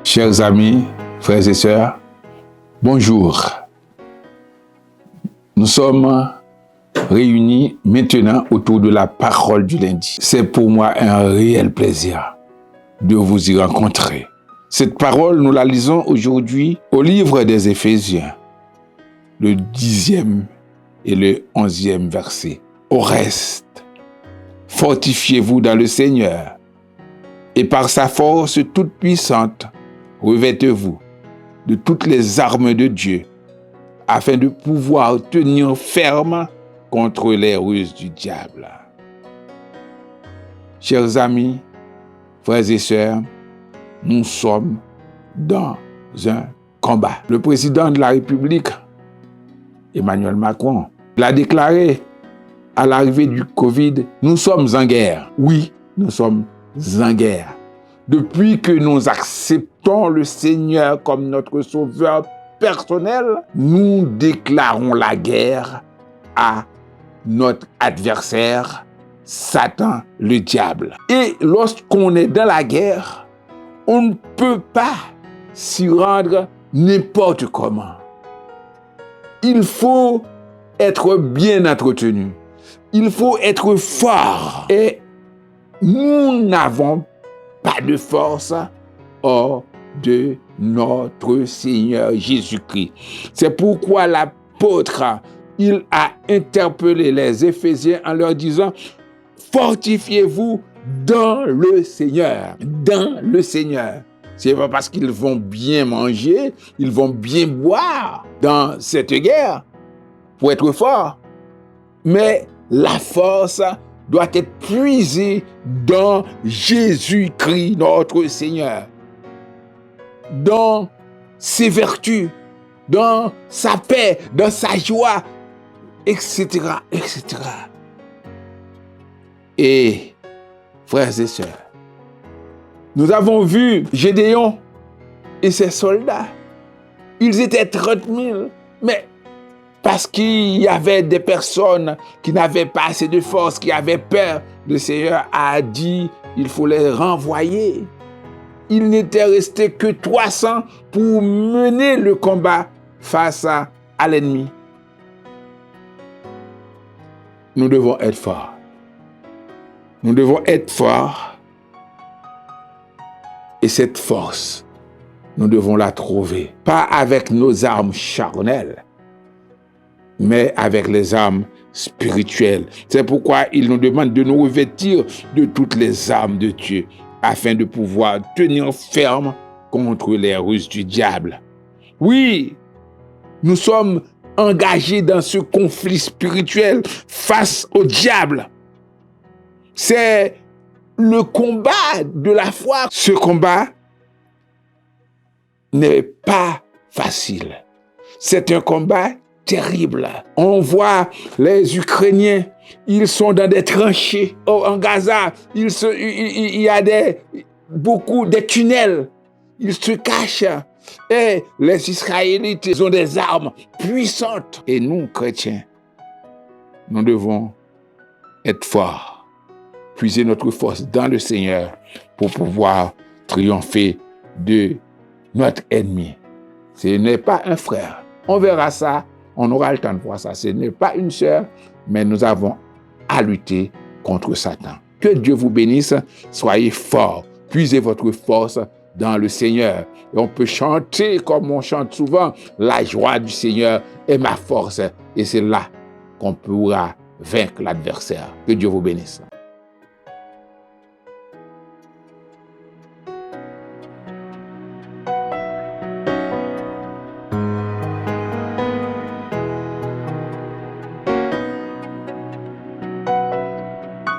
Chers amis, frères et sœurs, bonjour. Nous sommes réunis maintenant autour de la parole du lundi. C'est pour moi un réel plaisir de vous y rencontrer. Cette parole, nous la lisons aujourd'hui au livre des Éphésiens, le 10e et le 11e verset. Au reste, fortifiez-vous dans le Seigneur et par sa force toute puissante, revêtez-vous de toutes les armes de Dieu afin de pouvoir tenir ferme contre les ruses du diable. Chers amis, frères et sœurs, nous sommes dans un combat. Le président de la République, Emmanuel Macron, l'a déclaré à l'arrivée du Covid, nous sommes en guerre. Oui, nous sommes en guerre. Depuis que nous acceptons le Seigneur comme notre sauveur personnel, nous déclarons la guerre à notre adversaire, Satan, le diable. Et lorsqu'on est dans la guerre, on ne peut pas s'y rendre n'importe comment. Il faut être bien entretenu. Il faut être fort. Et nous n'avons pas de force hors de notre Seigneur Jésus-Christ. C'est pourquoi l'apôtre, il a interpellé les Éphésiens en leur disant « Fortifiez-vous dans le Seigneur. » Dans le Seigneur. C'est pas parce qu'ils vont bien manger, ils vont bien boire dans cette guerre pour être forts. Mais la force doit être puisée dans Jésus-Christ, notre Seigneur, dans ses vertus, dans sa paix, dans sa joie, etc., etc. Et, frères et sœurs, nous avons vu Gédéon et ses soldats. Ils étaient 30 000, mais parce qu'il y avait des personnes qui n'avaient pas assez de force, qui avaient peur, le Seigneur a dit il faut les renvoyer. Il n'était resté que 300 pour mener le combat face à l'ennemi. Nous devons être forts. Nous devons être forts. Et cette force, nous devons la trouver, pas avec nos armes charnelles, mais avec les armes spirituelles. C'est pourquoi il nous demande de nous revêtir de toutes les armes de Dieu, afin de pouvoir tenir ferme contre les ruses du diable. Oui, nous sommes engagés dans ce conflit spirituel face au diable. C'est le combat de la foi. Ce combat n'est pas facile. C'est un combat terrible. On voit les Ukrainiens, ils sont dans des tranchées. En Gaza, il y a des tunnels. Ils se cachent. Et les Israélites, ils ont des armes puissantes. Et nous, chrétiens, nous devons être forts. Puiser notre force dans le Seigneur pour pouvoir triompher de notre ennemi. Ce n'est pas un frère. On verra ça. On aura le temps de voir ça. Ce n'est pas une sœur, mais nous avons à lutter contre Satan. Que Dieu vous bénisse. Soyez forts. Puisez votre force dans le Seigneur. Et on peut chanter comme on chante souvent. La joie du Seigneur est ma force. Et c'est là qu'on pourra vaincre l'adversaire. Que Dieu vous bénisse.